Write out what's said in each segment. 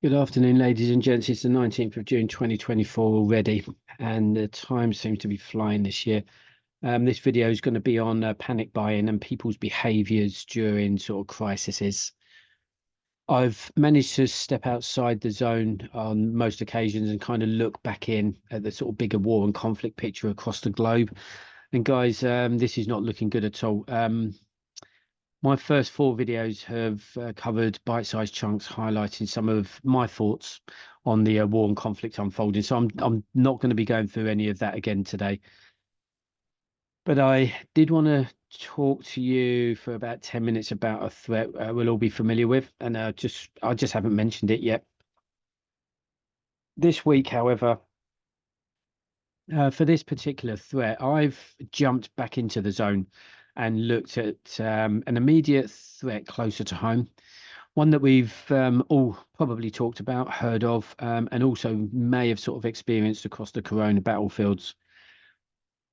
Good afternoon, ladies and gents. It's the 19th of June 2024 already, and the time seems to be flying this year. This video is going to be on panic buying and people's behaviors during sort of crises. I've managed to step outside the zone on most occasions and kind of look back in at the sort of bigger war and conflict picture across the globe. And guys, this is not looking good at all. My first four videos have covered bite-sized chunks highlighting some of my thoughts on the war and conflict unfolding. So I'm not going to be going through any of that again today. But I did want to talk to you for about 10 minutes about a threat we'll all be familiar with, and I just haven't mentioned it yet. This week, however, for this particular threat, I've jumped back into the zone and looked at an immediate threat closer to home, one that we've all probably talked about, heard of, and also may have sort of experienced across the corona battlefields.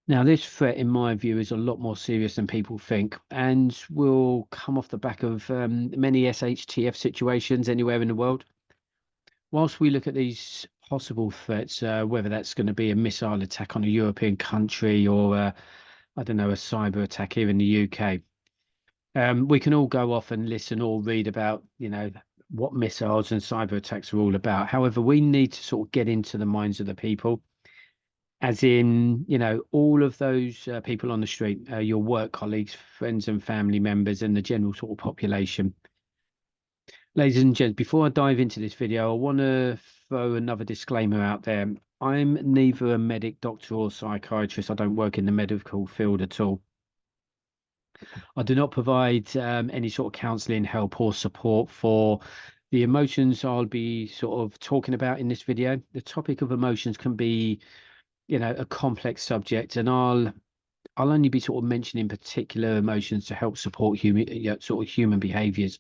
Now, this threat, in my view, is a lot more serious than people think, and will come off the back of many SHTF situations anywhere in the world. Whilst we look at these possible threats, whether that's going to be a missile attack on a European country or, I don't know, a cyber attack here in the UK, we can all go off and listen or read about, what missiles and cyber attacks are all about. However, we need to sort of get into the minds of the people, as in, all of those people on the street, your work colleagues, friends and family members, and the general sort of population. Ladies and gents, before I dive into this video, I want to throw another disclaimer out there. I'm neither a medic, doctor, or psychiatrist. I don't work in the medical field at all. I do not provide any sort of counselling, help, or support for the emotions I'll be sort of talking about in this video. The topic of emotions can be, a complex subject, and I'll only be sort of mentioning particular emotions to help support human behaviours.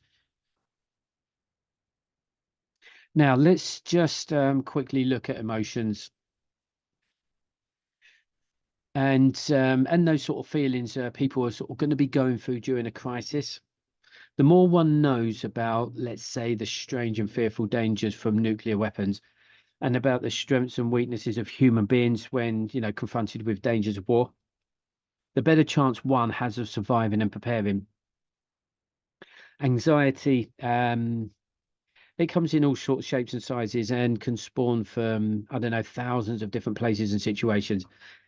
Now, let's just quickly look at emotions and those sort of feelings people are sort of going to be going through during a crisis. The more one knows about, let's say, the strange and fearful dangers from nuclear weapons, and about the strengths and weaknesses of human beings when, confronted with dangers of war, the better chance one has of surviving and preparing. Anxiety, it comes in all sorts, shapes and sizes, and can spawn from, I don't know, thousands of different places and situations.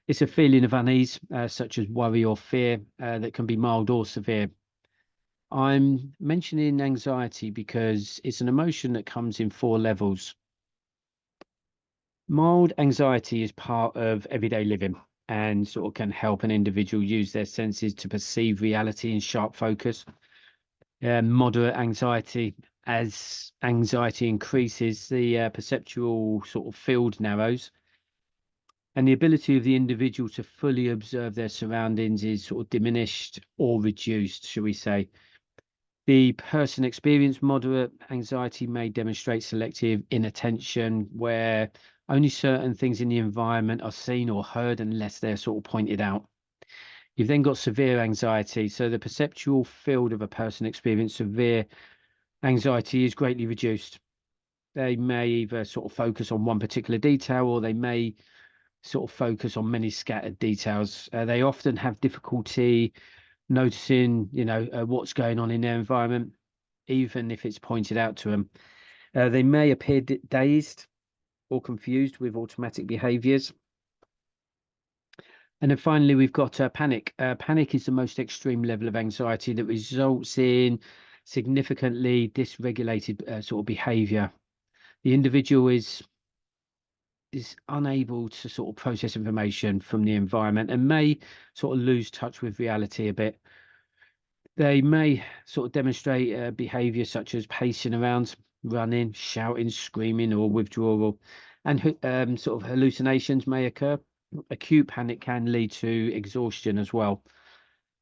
It's a feeling of unease, such as worry or fear, that can be mild or severe. I'm mentioning anxiety because it's an emotion that comes in four levels. Mild anxiety is part of everyday living and sort of can help an individual use their senses to perceive reality in sharp focus. Moderate anxiety, as anxiety increases, the perceptual sort of field narrows, and the ability of the individual to fully observe their surroundings is sort of diminished or reduced, shall we say. The person experiencing moderate anxiety may demonstrate selective inattention, where only certain things in the environment are seen or heard unless they're sort of pointed out. You've then got severe anxiety. So the perceptual field of a person experiencing severe anxiety is greatly reduced. They may either sort of focus on one particular detail, or they may sort of focus on many scattered details. They often have difficulty noticing, what's going on in their environment, even if it's pointed out to them. They may appear dazed or confused with automatic behaviors. And then finally, we've got panic. Panic is the most extreme level of anxiety that results in significantly dysregulated sort of behavior. The individual is unable to sort of process information from the environment and may sort of lose touch with reality a bit. They may sort of demonstrate behavior such as pacing around, running, shouting, screaming, or withdrawal, and sort of hallucinations may occur. Acute panic can lead to exhaustion as well.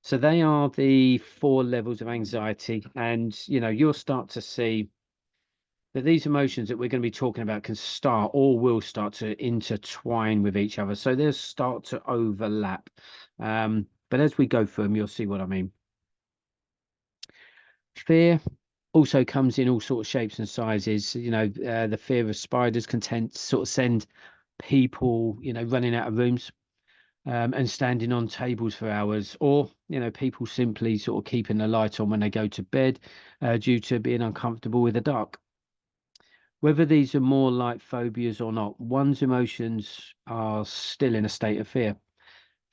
So they are the four levels of anxiety, and you'll start to see that these emotions that we're going to be talking about can start or will start to intertwine with each other. So they'll start to overlap. But as we go through them, you'll see what I mean. Fear Also comes in all sorts of shapes and sizes. The fear of spiders can tend to sort of send people, running out of rooms, and standing on tables for hours, or people simply sort of keeping the light on when they go to bed, due to being uncomfortable with the dark. Whether these are more like phobias or not, one's emotions are still in a state of fear.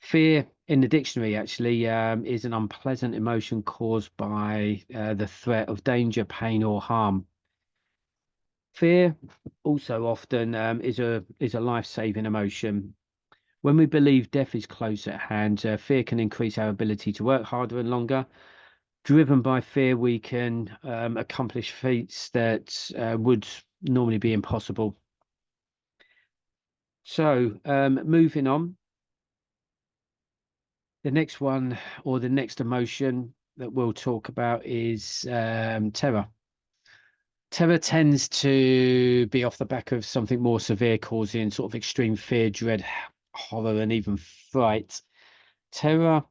Fear in the dictionary actually, is an unpleasant emotion caused by the threat of danger, pain, or harm. Fear also often, is a life-saving emotion. When we believe death is close at hand, fear can increase our ability to work harder and longer. Driven by fear, we can accomplish feats that would normally be impossible. So, moving on, the next one, or the next emotion that we'll talk about, is terror. Terror tends to be off the back of something more severe, causing sort of extreme fear, dread, horror, and even fright. Terror,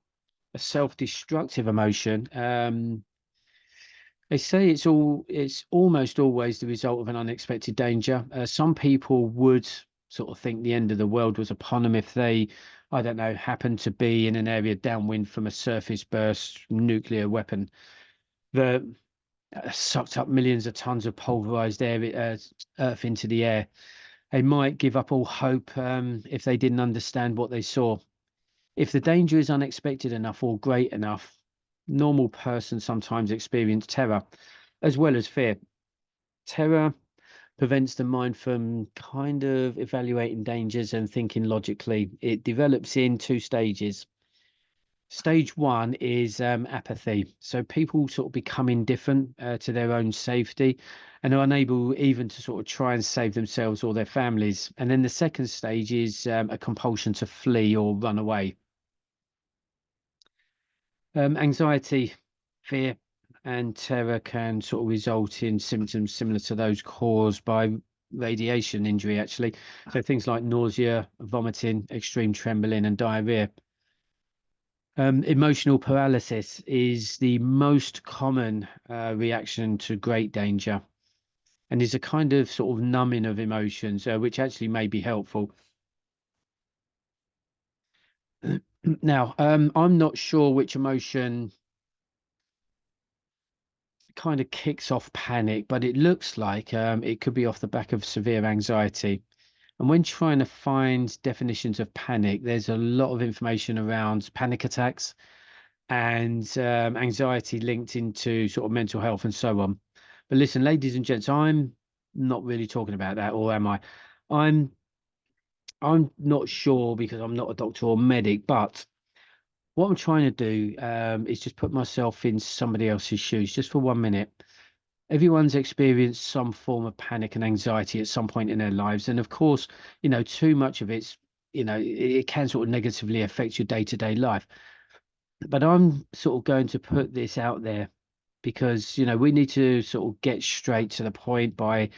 a self-destructive emotion. They say it's almost always the result of an unexpected danger. Some people would sort of think the end of the world was upon them if they, I don't know, happened to be in an area downwind from a surface burst nuclear weapon that sucked up millions of tons of pulverized earth into the air. They might give up all hope, if they didn't understand what they saw. If the danger is unexpected enough or great enough, normal persons sometimes experience terror as well as fear. Terror prevents the mind from kind of evaluating dangers and thinking logically. It develops in two stages. Stage one is apathy. So people sort of become indifferent to their own safety and are unable even to sort of try and save themselves or their families. And then the second stage is a compulsion to flee or run away. Anxiety, fear, and terror can sort of result in symptoms similar to those caused by radiation injury, actually. So things like nausea, vomiting, extreme trembling, and diarrhea. Emotional paralysis is the most common reaction to great danger, and is a kind of sort of numbing of emotions, which actually may be helpful. Now, I'm not sure which emotion kind of kicks off panic, but it looks like it could be off the back of severe anxiety. And when trying to find definitions of panic, there's a lot of information around panic attacks and anxiety linked into sort of mental health and so on. But listen, ladies and gents, I'm not really talking about that, or am I? I'm I'm not sure because I'm not a doctor or medic, but what I'm trying to do, is just put myself in somebody else's shoes just for 1 minute. Everyone's experienced some form of panic and anxiety at some point in their lives. And of course, too much of it's, it can sort of negatively affect your day-to-day life. But I'm sort of going to put this out there because, we need to sort of get straight to the point by,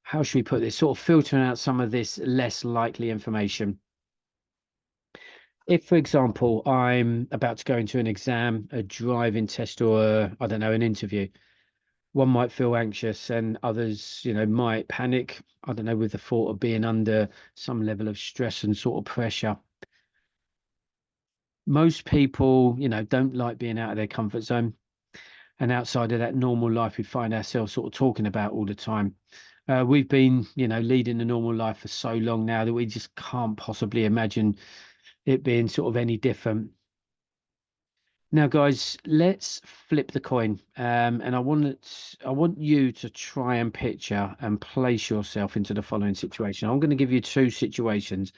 how should we put this, sort of filtering out some of this less likely information. If, for example, I'm about to go into an exam, a driving test, or I don't know, an interview, one might feel anxious and others, might panic, I don't know, with the thought of being under some level of stress and sort of pressure. Most people, don't like being out of their comfort zone and outside of that normal life we find ourselves sort of talking about all the time. We've been, leading the normal life for so long now that we just can't possibly imagine it being sort of any different. Now, guys, let's flip the coin. And I want you to try and picture and place yourself into the following situation. I'm going to give you two situations,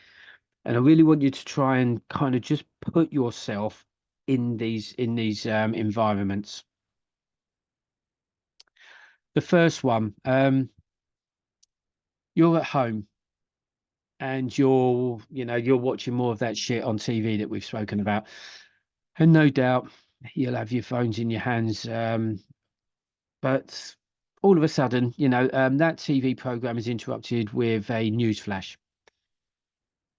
and I really want you to try and kind of just put yourself in these environments. The first one, you're at home and you're watching more of that shit on TV that we've spoken about, and no doubt you'll have your phones in your hands. But all of a sudden, that TV program is interrupted with a news flash.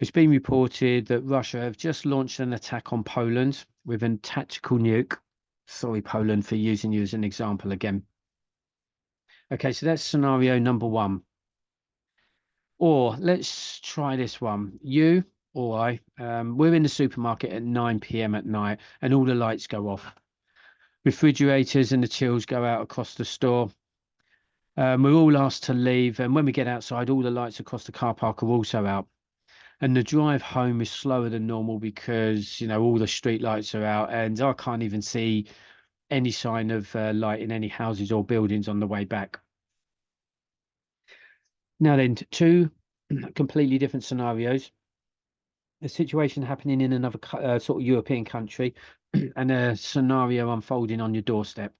It's been reported that Russia have just launched an attack on Poland with a tactical nuke. Sorry, Poland, for using you as an example again. Okay, so that's scenario number one. Or let's try this one. You or I, we're in the supermarket at 9 p.m. at night and all the lights go off. Refrigerators and the chills go out across the store. We're all asked to leave, and when we get outside, all the lights across the car park are also out. And the drive home is slower than normal because, all the street lights are out, and I can't even see any sign of light in any houses or buildings on the way back. Now then, two completely different scenarios. A situation happening in another sort of European country and a scenario unfolding on your doorstep.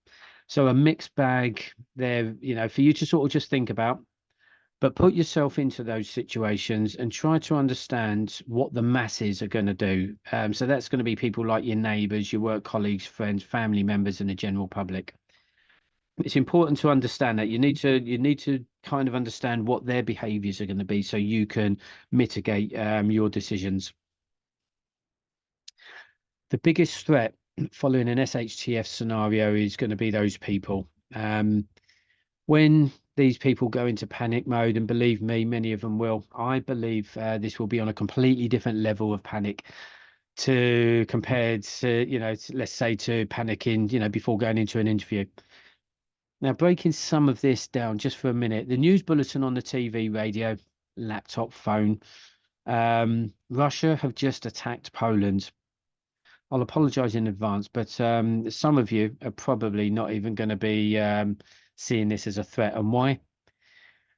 So a mixed bag there, for you to sort of just think about, but put yourself into those situations and try to understand what the masses are going to do. So that's going to be people like your neighbors, your work colleagues, friends, family members, and the general public. It's important to understand that you need to kind of understand what their behaviors are going to be so you can mitigate your decisions. The biggest threat following an SHTF scenario is going to be those people. When these people go into panic mode, and believe me, many of them will, I believe this will be on a completely different level of panic to compared to, let's say to panicking, before going into an interview. Now, breaking some of this down just for a minute, the news bulletin on the TV, radio, laptop, phone, Russia have just attacked Poland. I'll apologize in advance, but some of you are probably not even going to be seeing this as a threat. And why?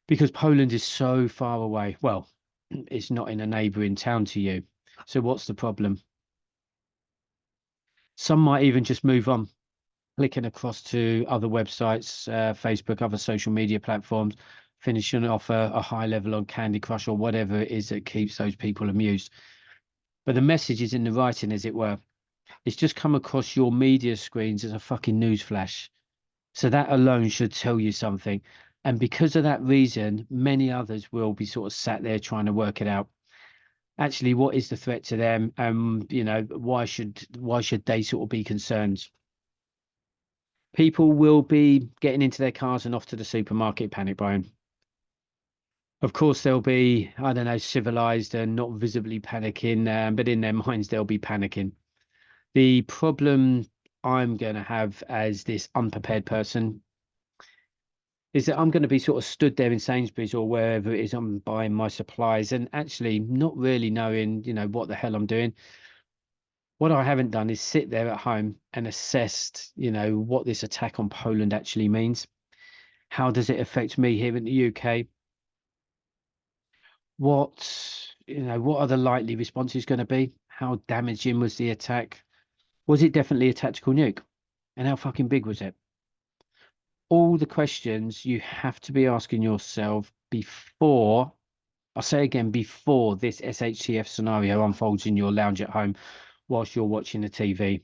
Because Poland is so far away. Well, it's not in a neighboring town to you. So what's the problem? Some might even just move on, clicking across to other websites, Facebook, other social media platforms, finishing off a high level on Candy Crush or whatever it is that keeps those people amused. But the message is in the writing, as it were. It's just come across your media screens as a fucking news flash. So that alone should tell you something. And because of that reason, many others will be sort of sat there trying to work it out. Actually, what is the threat to them? Why should they sort of be concerned? People will be getting into their cars and off to the supermarket panic buying. Of course, they'll be, I don't know, civilized and not visibly panicking, but in their minds, they'll be panicking. The problem I'm going to have as this unprepared person is that I'm going to be sort of stood there in Sainsbury's or wherever it is I'm buying my supplies and actually not really knowing, what the hell I'm doing. What I haven't done is sit there at home and assessed, what this attack on Poland actually means. How does it affect me here in the UK? What are the likely responses going to be? How damaging was the attack? Was it definitely a tactical nuke? And how fucking big was it? All the questions you have to be asking yourself before, I'll say again, before this SHTF scenario unfolds in your lounge at home whilst you're watching the TV.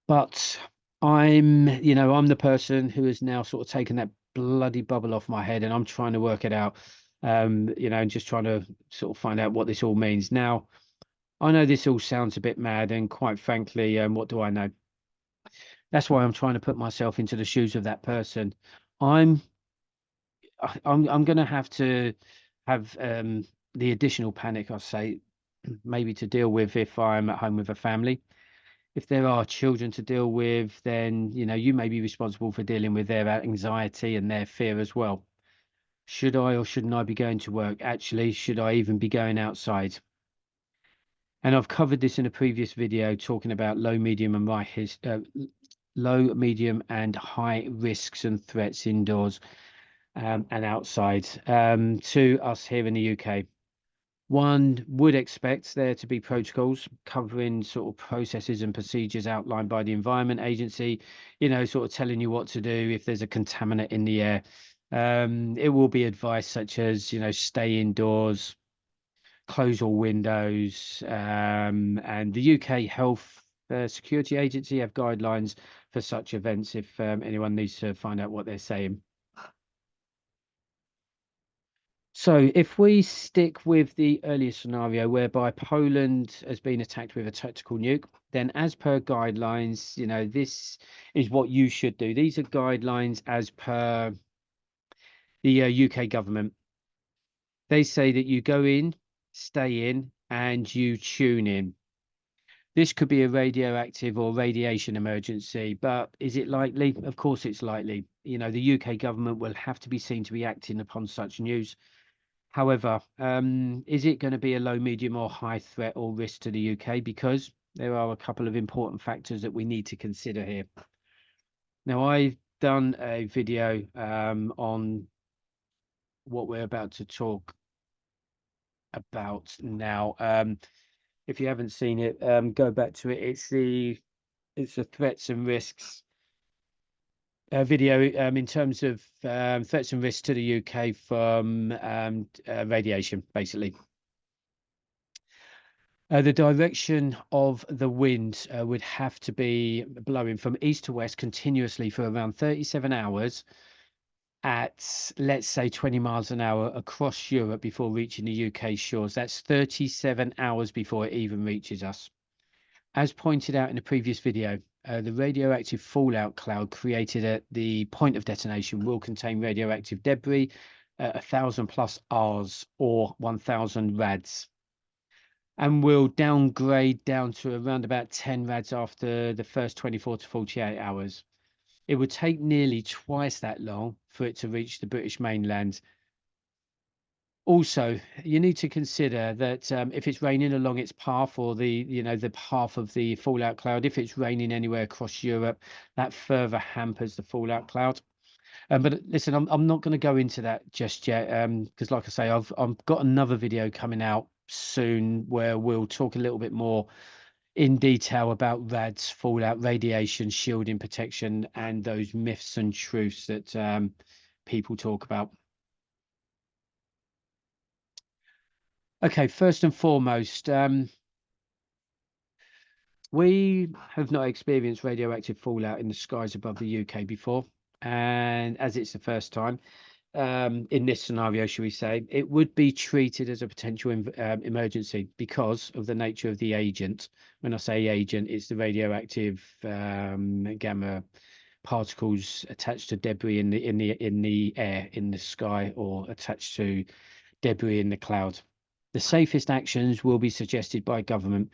But I'm the person who has now sort of taken that bloody bubble off my head and I'm trying to work it out, and just trying to sort of find out what this all means. Now, I know this all sounds a bit mad, and quite frankly, what do I know? That's why I'm trying to put myself into the shoes of that person. I'm I'm going to have to have the additional panic, I say, maybe to deal with if I'm at home with a family. If there are children to deal with, then you may be responsible for dealing with their anxiety and their fear as well. Should I or shouldn't I be going to work? Actually, should I even be going outside? And I've covered this in a previous video talking about low, medium, and high risks and threats indoors and outside to us here in the UK. One would expect there to be protocols covering sort of processes and procedures outlined by the Environment Agency, sort of telling you what to do if there's a contaminant in the air. It will be advice such as, stay indoors, close all windows, and the UK Health Security Agency have guidelines for such events if anyone needs to find out what they're saying. So if we stick with the earlier scenario whereby Poland has been attacked with a tactical nuke, then as per guidelines, this is what you should do. These are guidelines as per the UK government. They say that you go in, stay in, and you tune in. This could be a radioactive or radiation emergency, but is it likely? Of course it's likely. The UK government will have to be seen to be acting upon such news. However, is it going to be a low, medium, or high threat or risk to the UK? Because there are a couple of important factors that we need to consider here. Now, I've done a video on what we're about to talk about now. If you haven't seen it, go back to it. It's the threats and risks video in terms of threats and risks to the UK from radiation, basically. The direction of the wind would have to be blowing from east to west continuously for around 37 hours at, let's say, 20 miles an hour across Europe before reaching the UK shores. That's 37 hours before it even reaches us. As pointed out in the previous video, the radioactive fallout cloud created at the point of detonation will contain radioactive debris, 1,000 plus Rs or 1,000 rads, and will downgrade down to around about 10 rads after the first 24 to 48 hours. It would take nearly twice that long for it to reach the British mainland. Also, you need to consider that if it's raining along its path, or the path of the fallout cloud, if it's raining anywhere across Europe, that further hampers the fallout cloud. But listen, I'm not going to go into that just yet, because like I say, I've got another video coming out soon where we'll talk a little bit more in detail about RADs, fallout, radiation, shielding, protection, and those myths and truths that people talk about. Okay, first and foremost, we have not experienced radioactive fallout in the skies above the UK before, and as it's the first time in this scenario, shall we say, it would be treated as a potential emergency because of the nature of the agent. When I say agent, it's the radioactive gamma particles attached to debris in the air, in the sky, or attached to debris in the cloud. The safest actions will be suggested by government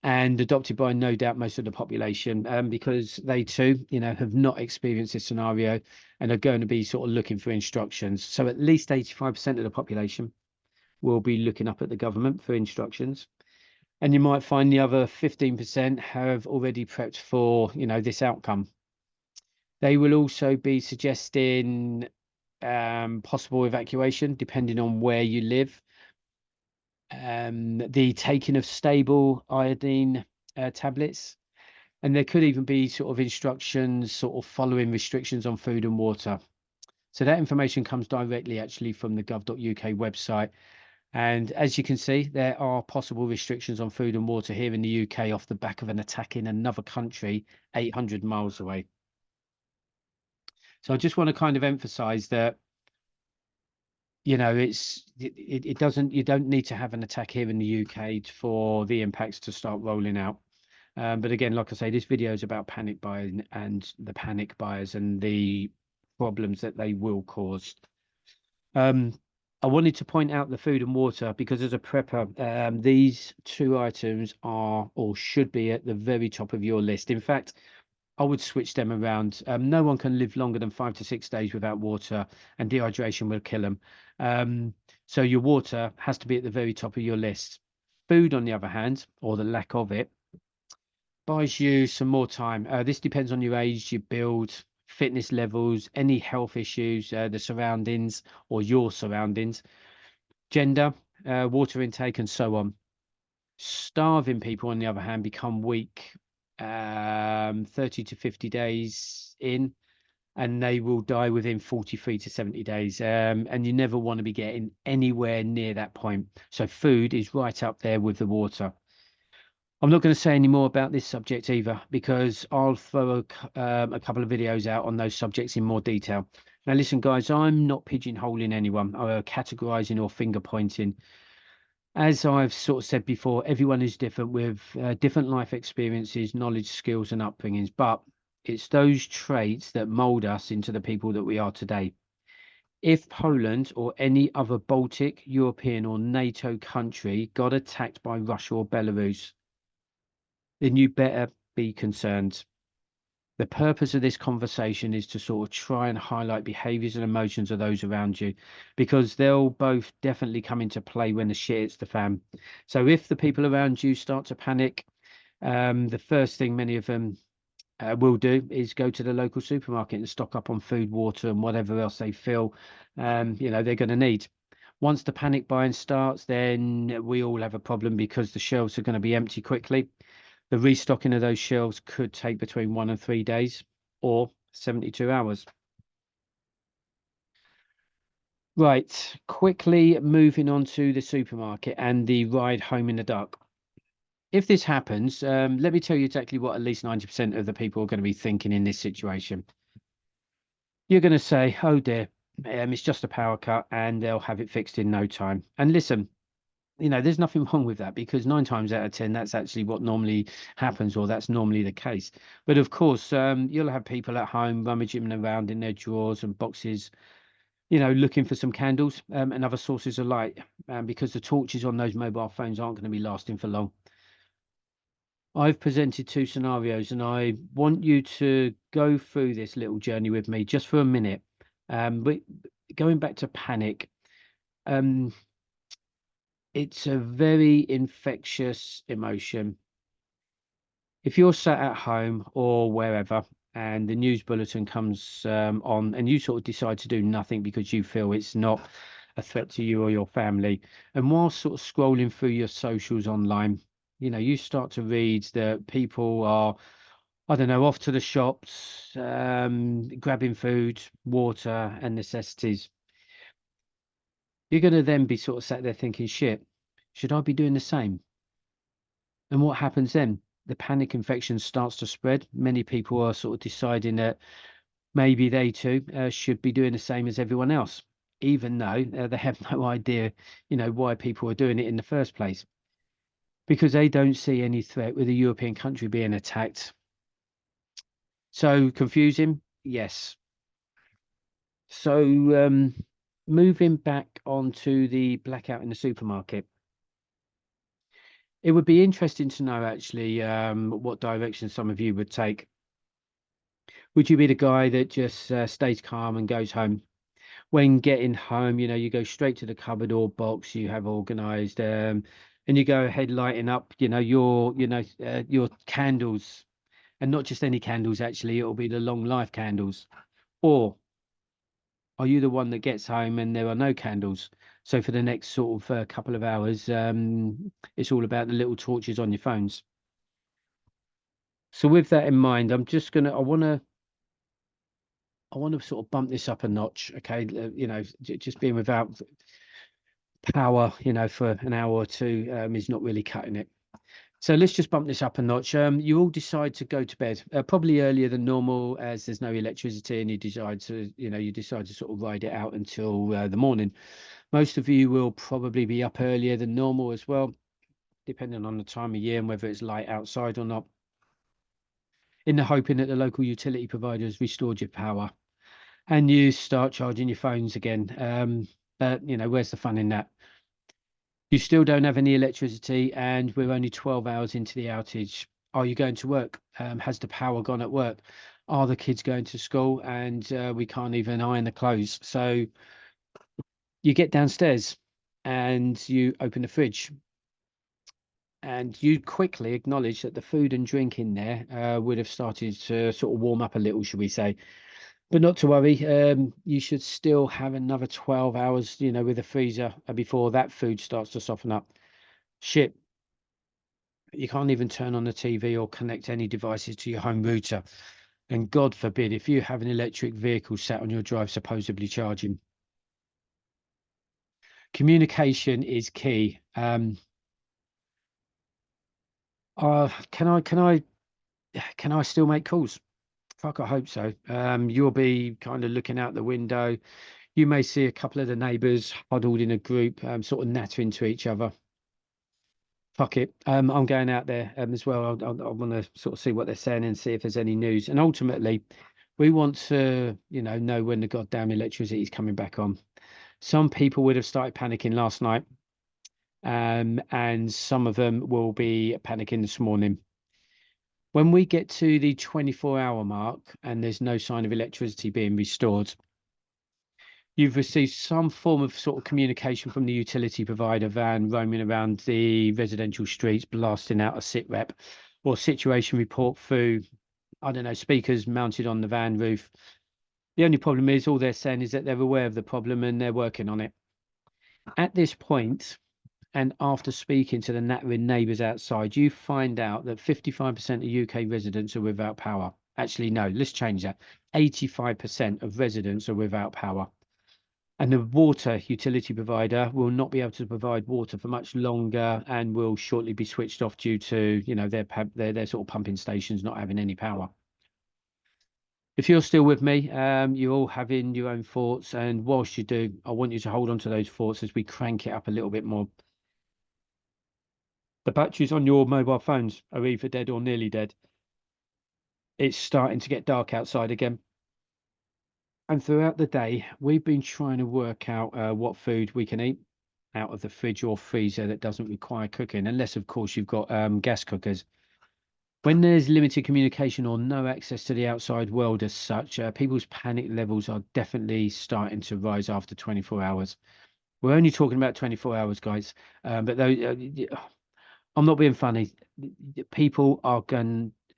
and adopted by, no doubt, most of the population, because they too, have not experienced this scenario and are going to be sort of looking for instructions. So at least 85% of the population will be looking up at the government for instructions. And you might find the other 15% have already prepped for, this outcome. They will also be suggesting possible evacuation depending on where you live. The taking of stable iodine tablets, and there could even be sort of instructions sort of following restrictions on food and water. So that information comes directly actually from the gov.uk website, and as you can see, there are possible restrictions on food and water here in the UK off the back of an attack in another country 800 miles away. So I just want to kind of emphasize that you don't need to have an attack here in the UK for the impacts to start rolling out. But again, like I say, this video is about panic buying and the panic buyers and the problems that they will cause. I wanted to point out the food and water because as a prepper, these two items are or should be at the very top of your list. In fact, I would switch them around. No one can live longer than 5 to 6 days without water, and dehydration will kill them. So your water has to be at the very top of your list. Food, on the other hand, or the lack of it, buys you some more time. This depends on your age, your build, fitness levels, any health issues, the surroundings or your surroundings, gender, water intake, and so on. Starving people, on the other hand, become weak 30 to 50 days in, and they will die within 43 to 70 days. And you never want to be getting anywhere near that point. So food is right up there with the water. I'm not going to say any more about this subject either, because I'll throw a couple of videos out on those subjects in more detail. Now, listen, guys, I'm not pigeonholing anyone or categorizing or finger pointing. As I've sort of said before, everyone is different with different life experiences, knowledge, skills, and upbringings, but it's those traits that mold us into the people that we are today. If Poland or any other Baltic, European, or NATO country got attacked by Russia or Belarus, then you better be concerned. The purpose of this conversation is to sort of try and highlight behaviors and emotions of those around you, because they'll both definitely come into play when the shit hits the fan. So if the people around you start to panic, the first thing many of them will do is go to the local supermarket and stock up on food, water, and whatever else they feel they're going to need. Once the panic buying starts, then we all have a problem because the shelves are going to be empty quickly. The restocking of those shelves could take between 1 and 3 days or 72 hours. Right, quickly moving on to the supermarket and the ride home in the dark. If this happens, let me tell you exactly what at least 90% of the people are going to be thinking in this situation. You're going to say, oh dear, it's just a power cut and they'll have it fixed in no time. And listen, there's nothing wrong with that because 9 times out of 10, that's actually what normally happens, or that's normally the case. But of course, you'll have people at home rummaging around in their drawers and boxes, looking for some candles and other sources of light, because the torches on those mobile phones aren't going to be lasting for long. I've presented two scenarios, and I want you to go through this little journey with me just for a minute. But going back to panic, um, it's a very infectious emotion. If you're sat at home or wherever and the news bulletin comes on and you sort of decide to do nothing because you feel it's not a threat to you or your family, and while sort of scrolling through your socials online, you start to read that people are, I don't know, off to the shops, grabbing food, water, and necessities. You're going to then be sort of sat there thinking, shit, should I be doing the same? And what happens then? The panic infection starts to spread. Many people are sort of deciding that maybe they too should be doing the same as everyone else, even though they have no idea, why people are doing it in the first place, because they don't see any threat with a European country being attacked. So confusing, yes. So moving back onto the blackout in the supermarket. It would be interesting to know actually what direction some of you would take. Would you be the guy that just stays calm and goes home? When getting home, you go straight to the cupboard or box you have organized, and you go ahead lighting up, your candles, and not just any candles, actually, it'll be the long life candles. Or are you the one that gets home and there are no candles? So for the next sort of couple of hours, it's all about the little torches on your phones. So with that in mind, I want to sort of bump this up a notch. Okay, just being without power, for an hour or two, is not really cutting it. So let's just bump this up a notch. You all decide to go to bed, probably earlier than normal, as there's no electricity, and you decide to sort of ride it out until the morning. Most of you will probably be up earlier than normal as well, depending on the time of year and whether it's light outside or not, in the hoping that the local utility provider has restored your power and you start charging your phones again. But where's the fun in that? You still don't have any electricity, and we're only 12 hours into the outage. Are you going to work? Has the power gone at work? Are the kids going to school? And we can't even iron the clothes. So you get downstairs and you open the fridge, and you quickly acknowledge that the food and drink in there would have started to sort of warm up a little, should we say. But not to worry, you should still have another 12 hours, with the freezer before that food starts to soften up. Shit, you can't even turn on the TV or connect any devices to your home router. And God forbid, if you have an electric vehicle sat on your drive supposedly charging. Communication is key. Can I still make calls? Fuck, I hope so. You'll be kind of looking out the window. You may see a couple of the neighbours huddled in a group, sort of nattering to each other. Fuck it. I'm going out there as well. I want to sort of see what they're saying and see if there's any news. And ultimately, we want to, know when the goddamn electricity is coming back on. Some people would have started panicking last night, and some of them will be panicking this morning. When we get to the 24-hour mark and there's no sign of electricity being restored, you've received some form of sort of communication from the utility provider van roaming around the residential streets, blasting out a sit rep or situation report through, I don't know, speakers mounted on the van roof. The only problem is all they're saying is that they're aware of the problem and they're working on it. At this point, and after speaking to the nattering neighbours outside, you find out that 55% of UK residents are without power. Actually, no, let's change that. 85% of residents are without power. And the water utility provider will not be able to provide water for much longer and will shortly be switched off due to, their sort of pumping stations not having any power. If you're still with me, you're all having your own thoughts. And whilst you do, I want you to hold on to those thoughts as we crank it up a little bit more. The batteries on your mobile phones are either dead or nearly dead. It's starting to get dark outside again. And throughout the day, we've been trying to work out what food we can eat out of the fridge or freezer that doesn't require cooking, unless, of course, you've got gas cookers. When there's limited communication or no access to the outside world as such, people's panic levels are definitely starting to rise after 24 hours. We're only talking about 24 hours, guys. But I'm not being funny. People are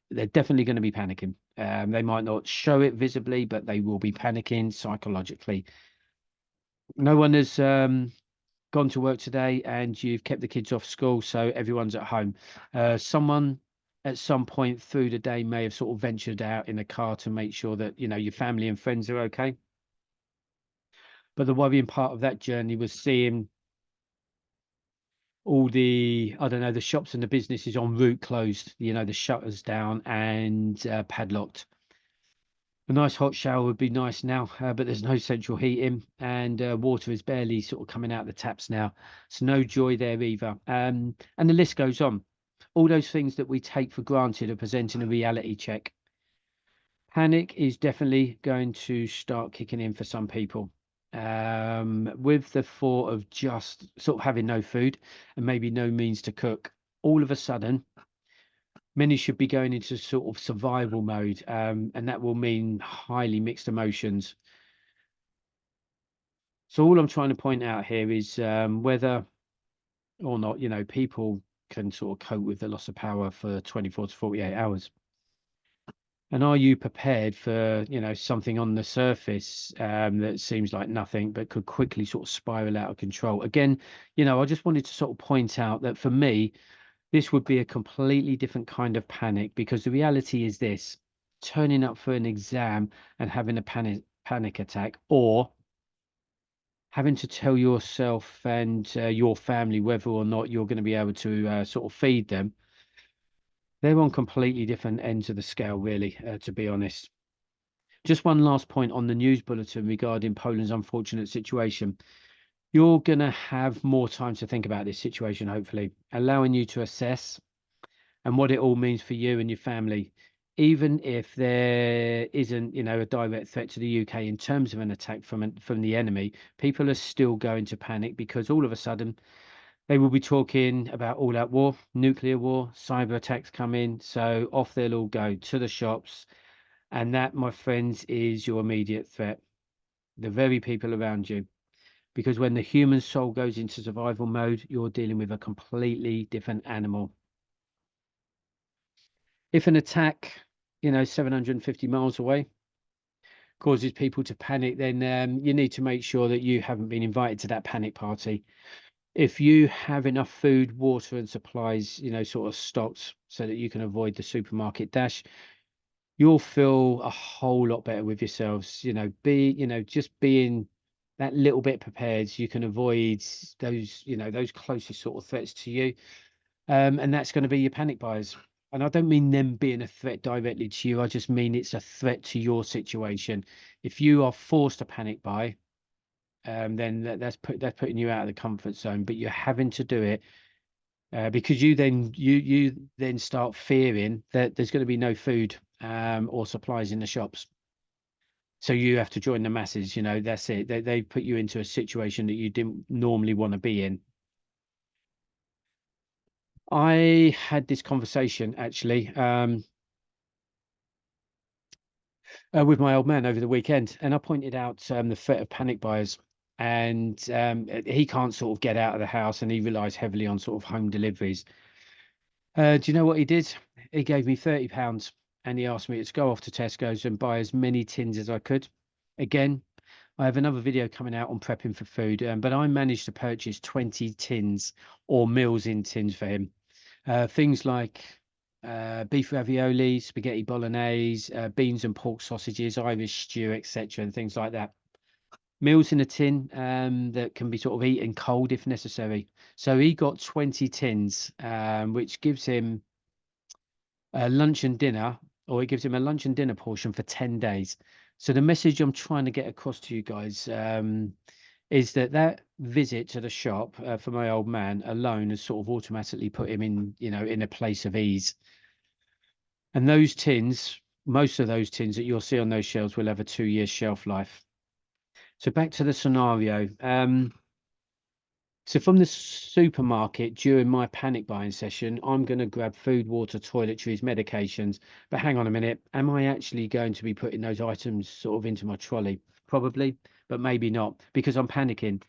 they're definitely going to be panicking. They might not show it visibly, but they will be panicking psychologically. No one has gone to work today and you've kept the kids off school, so everyone's at home. Someone at some point through the day may have sort of ventured out in a car to make sure that, your family and friends are okay. But the worrying part of that journey was seeing all the, I don't know, the shops and the businesses en route closed, the shutters down and padlocked. A nice hot shower would be nice now, but there's no central heating and water is barely sort of coming out the taps now. So no joy there either. And the list goes on. All those things that we take for granted are presenting a reality check. Panic is definitely going to start kicking in for some people. With the thought of just sort of having no food and maybe no means to cook, all of a sudden, many should be going into sort of survival mode, and that will mean highly mixed emotions. So all I'm trying to point out here is whether or not, people can sort of cope with the loss of power for 24 to 48 hours. And are you prepared for, something on the surface that seems like nothing, but could quickly sort of spiral out of control? Again, I just wanted to sort of point out that for me, this would be a completely different kind of panic because the reality is this: turning up for an exam and having a panic attack, or having to tell yourself and your family whether or not you're going to be able to sort of feed them. They're on completely different ends of the scale, really, to be honest. Just one last point on the news bulletin regarding Poland's unfortunate situation. You're going to have more time to think about this situation, hopefully, allowing you to assess and what it all means for you and your family. Even if there isn't, a direct threat to the UK in terms of an attack from the enemy, people are still going to panic because all of a sudden they will be talking about all-out war, nuclear war, cyber attacks coming. So off they'll all go to the shops. And that, my friends, is your immediate threat, the very people around you. Because when the human soul goes into survival mode, you're dealing with a completely different animal. If an attack, 750 miles away causes people to panic, then you need to make sure that you haven't been invited to that panic party. If you have enough food, water, and supplies, sort of stocked so that you can avoid the supermarket dash, you'll feel a whole lot better with yourselves. Just being that little bit prepared, you can avoid those closest sort of threats to you. And that's going to be your panic buyers. And I don't mean them being a threat directly to you. I just mean it's a threat to your situation. If you are forced to panic buy, then that's putting you out of the comfort zone. But you're having to do it because you then start fearing that there's going to be no food or supplies in the shops. So you have to join the masses, that's it. They put you into a situation that you didn't normally want to be in. I had this conversation actually with my old man over the weekend, and I pointed out the threat of panic buyers. And he can't sort of get out of the house, and he relies heavily on sort of home deliveries. Do you know what he did? He gave me £30 and he asked me to go off to Tesco's and buy as many tins as I could. Again, I have another video coming out on prepping for food, but I managed to purchase 20 tins or meals in tins for him. Things like beef ravioli, spaghetti bolognese, beans and pork sausages, Irish stew, etc., and things like that. Meals in a tin that can be sort of eaten cold if necessary. So he got 20 tins, which gives him a lunch and dinner, or it gives him a lunch and dinner portion for 10 days. So the message I'm trying to get across to you guys is that visit to the shop for my old man alone has sort of automatically put him in a place of ease. And those tins, most of those tins that you'll see on those shelves will have a 2-year shelf life. So back to the scenario. So from the supermarket during my panic buying session, I'm going to grab food, water, toiletries, medications. But hang on a minute, am I actually going to be putting those items sort of into my trolley? Probably, but maybe not, because I'm panicking.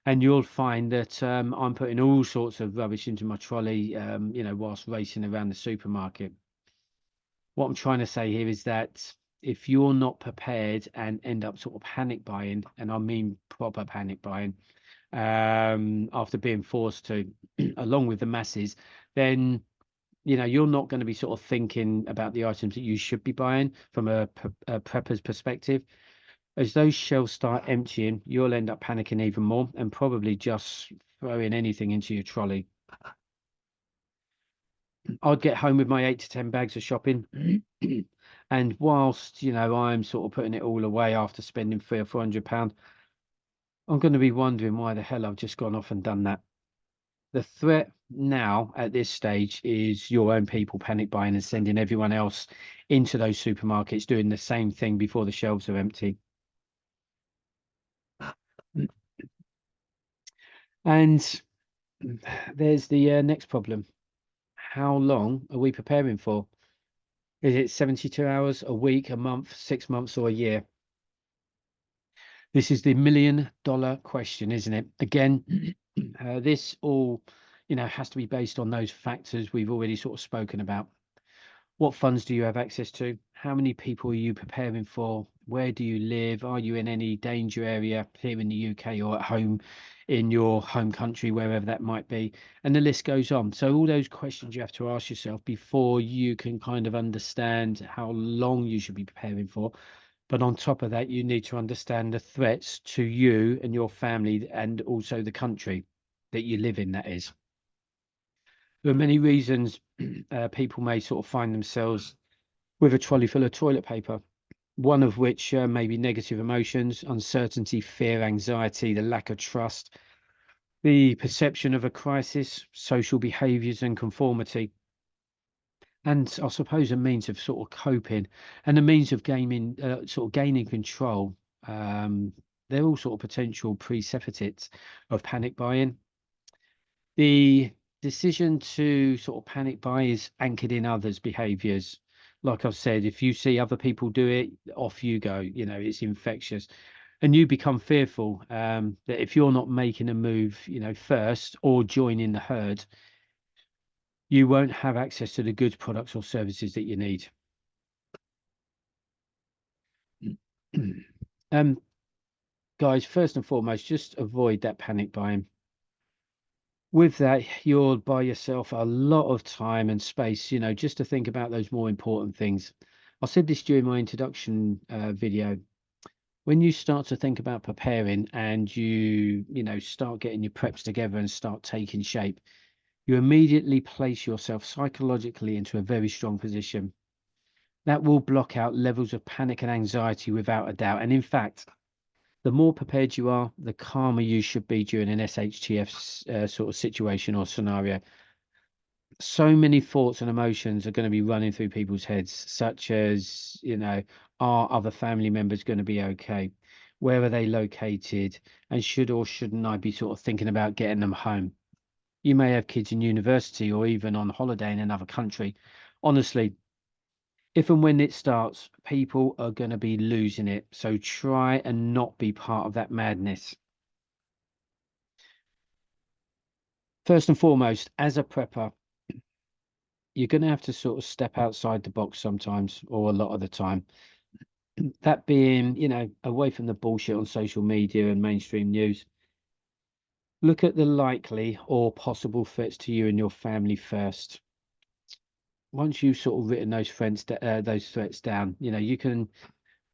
And you'll find that I'm putting all sorts of rubbish into my trolley, whilst racing around the supermarket. What I'm trying to say here is that if you're not prepared and end up sort of panic buying, and I mean proper panic buying, after being forced to, along with the masses, then you're not going to be sort of thinking about the items that you should be buying from a prepper's perspective. As those shelves start emptying, you'll end up panicking even more and probably just throwing anything into your trolley. I'd get home with my 8 to 10 bags of shopping. And whilst, I'm sort of putting it all away after spending £300 or £400, I'm going to be wondering why the hell I've just gone off and done that. The threat now at this stage is your own people panic buying and sending everyone else into those supermarkets doing the same thing before the shelves are empty. And there's the next problem. How long are we preparing for? Is it 72 hours, a week, a month, 6 months, or a year? This is the $1 million question, isn't it? Again, this all, has to be based on those factors we've already sort of spoken about. What funds do you have access to? How many people are you preparing for? Where do you live? Are you in any danger area here in the UK or at home in your home country, wherever that might be? And the list goes on. So all those questions you have to ask yourself before you can kind of understand how long you should be preparing for. But on top of that, you need to understand the threats to you and your family and also the country that you live in, that is. There are many reasons people may sort of find themselves with a trolley full of toilet paper, one of which may be negative emotions, uncertainty, fear, anxiety, the lack of trust, the perception of a crisis, social behaviours and conformity, and I suppose a means of sort of coping and a means of gaining control. They're all sort of potential precipitates of panic buying. The decision to sort of panic buy is anchored in others' behaviors. Like I've said, if you see other people do it, off you go. It's infectious. And you become fearful that if you're not making a move, first or joining the herd, you won't have access to the goods, products, or services that you need. Um, Guys, first and foremost, just avoid that panic buying. With that, you'll buy yourself a lot of time and space, just to think about those more important things. I said this during my introduction video. When you start to think about preparing and you start getting your preps together and start taking shape, you immediately place yourself psychologically into a very strong position. That will block out levels of panic and anxiety without a doubt. And in fact, the more prepared you are, the calmer you should be during an SHTF sort of situation or scenario. So many thoughts and emotions are going to be running through people's heads, such as, are other family members going to be okay? Where are they located? And should or shouldn't I be sort of thinking about getting them home? You may have kids in university or even on holiday in another country. Honestly, if and when it starts, people are going to be losing it. So try and not be part of that madness. First and foremost, as a prepper, you're going to have to sort of step outside the box sometimes, or a lot of the time. That being, away from the bullshit on social media and mainstream news. Look at the likely or possible threats to you and your family first. Once you've sort of written those threats down, you can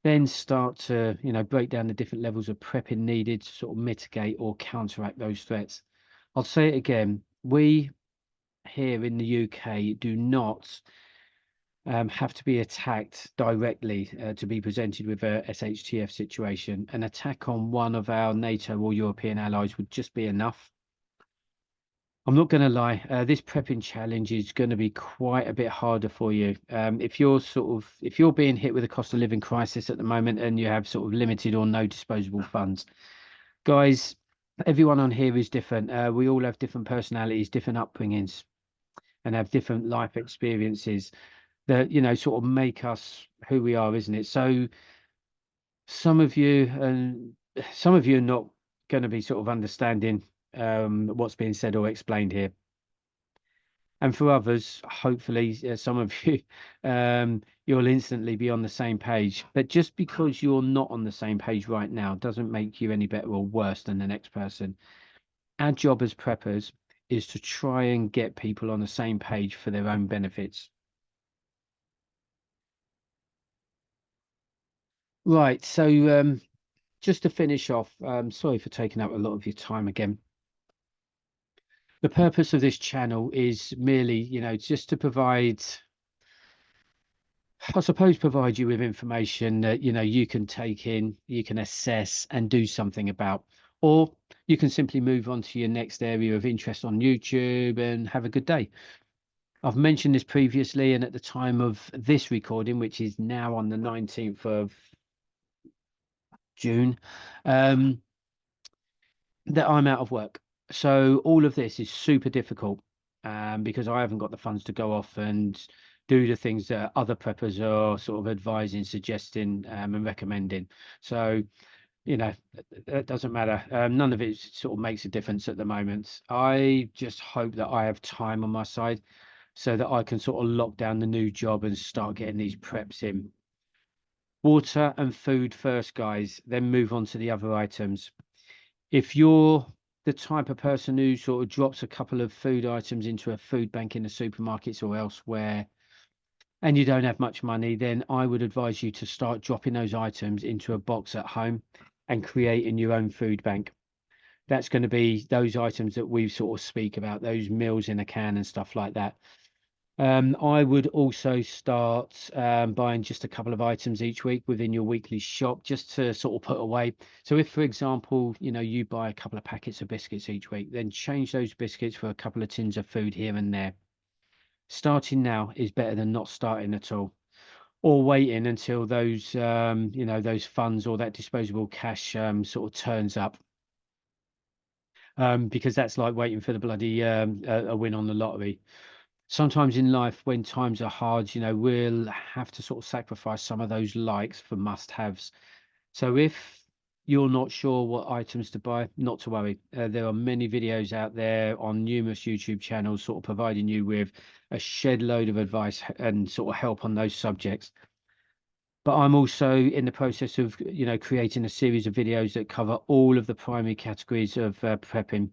then start to, break down the different levels of prepping needed to sort of mitigate or counteract those threats. I'll say it again. We here in the UK do not have to be attacked directly to be presented with a SHTF situation. An attack on one of our NATO or European allies would just be enough. I'm not going to lie, this prepping challenge is going to be quite a bit harder for you. If you're being hit with a cost of living crisis at the moment and you have sort of limited or no disposable funds, guys, everyone on here is different. We all have different personalities, different upbringings, and have different life experiences that, sort of make us who we are, isn't it? So some of you and some of you are not going to be sort of understanding what's being said or explained here. And for others, hopefully, some of you, you'll instantly be on the same page. But just because you're not on the same page right now doesn't make you any better or worse than the next person. Our job as preppers is to try and get people on the same page for their own benefits. Right. So, just to finish off, sorry for taking up a lot of your time again. The purpose of this channel is merely, just to provide, I suppose, provide you with information that, you can take in, you can assess and do something about, or you can simply move on to your next area of interest on YouTube and have a good day. I've mentioned this previously, and at the time of this recording, which is now on the 19th of June, um, that I'm out of work. So all of this is super difficult because I haven't got the funds to go off and do the things that other preppers are sort of advising, suggesting, and recommending. So, it doesn't matter. None of it sort of makes a difference at the moment. I just hope that I have time on my side so that I can sort of lock down the new job and start getting these preps in. Water and food first, guys, then move on to the other items. If you're the type of person who sort of drops a couple of food items into a food bank in the supermarkets or elsewhere, and you don't have much money, then I would advise you to start dropping those items into a box at home and creating your own food bank. That's going to be those items that we sort of speak about, those meals in a can and stuff like that. I would also start buying just a couple of items each week within your weekly shop just to sort of put away. So if, for example, you buy a couple of packets of biscuits each week, then change those biscuits for a couple of tins of food here and there. Starting now is better than not starting at all, or waiting until those funds or that disposable cash sort of turns up. Because that's like waiting for the bloody a win on the lottery. Sometimes in life, when times are hard, we'll have to sort of sacrifice some of those likes for must-haves. So if you're not sure what items to buy, not to worry. There are many videos out there on numerous YouTube channels sort of providing you with a shed load of advice and sort of help on those subjects. But I'm also in the process of, creating a series of videos that cover all of the primary categories of prepping,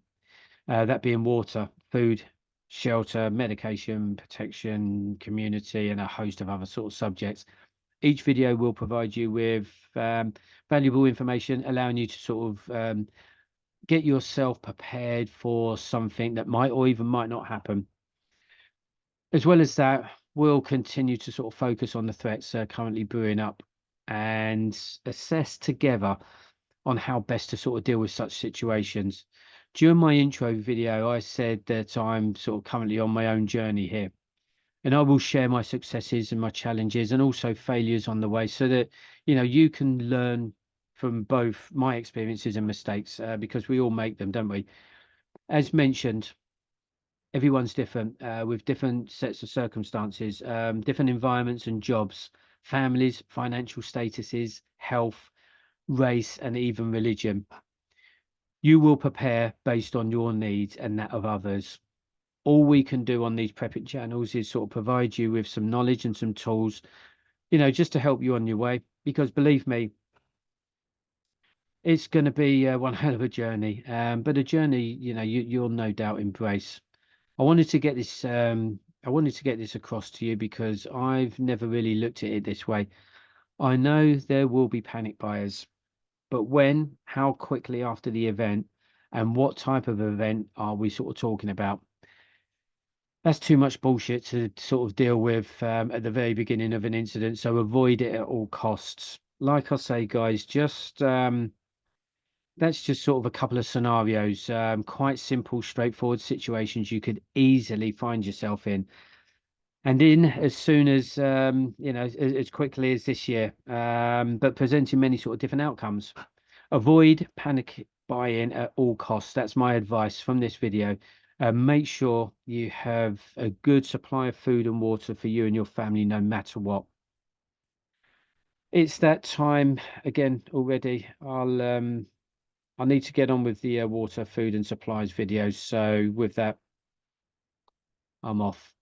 that being water, food, shelter, medication, protection, community, and a host of other sort of subjects. Each video will provide you with valuable information, allowing you to sort of get yourself prepared for something that might or even might not happen. As well as that, we'll continue to sort of focus on the threats currently brewing up and assess together on how best to sort of deal with such situations. During my intro video, I said that I'm sort of currently on my own journey here, and I will share my successes and my challenges and also failures on the way so that, you can learn from both my experiences and mistakes, because we all make them, don't we? As mentioned, everyone's different, with different sets of circumstances, different environments and jobs, families, financial statuses, health, race, and even religion. You will prepare based on your needs and that of others. All we can do on these prepping channels is sort of provide you with some knowledge and some tools, just to help you on your way. Because believe me, it's going to be one hell of a journey, but a journey, you'll no doubt embrace. I wanted to get this, I wanted to get this across to you because I've never really looked at it this way. I know there will be panic buyers, but when, how quickly after the event, and what type of event are we sort of talking about? That's too much bullshit to sort of deal with at the very beginning of an incident. So avoid it at all costs. Like I say, guys, just that's just sort of a couple of scenarios, quite simple, straightforward situations you could easily find yourself in. And in as soon as as quickly as this year, but presenting many sort of different outcomes. Avoid panic buying at all costs. That's my advice from this video. Make sure you have a good supply of food and water for you and your family, no matter what. It's that time again already. I need to get on with the water, food, and supplies videos. So with that, I'm off.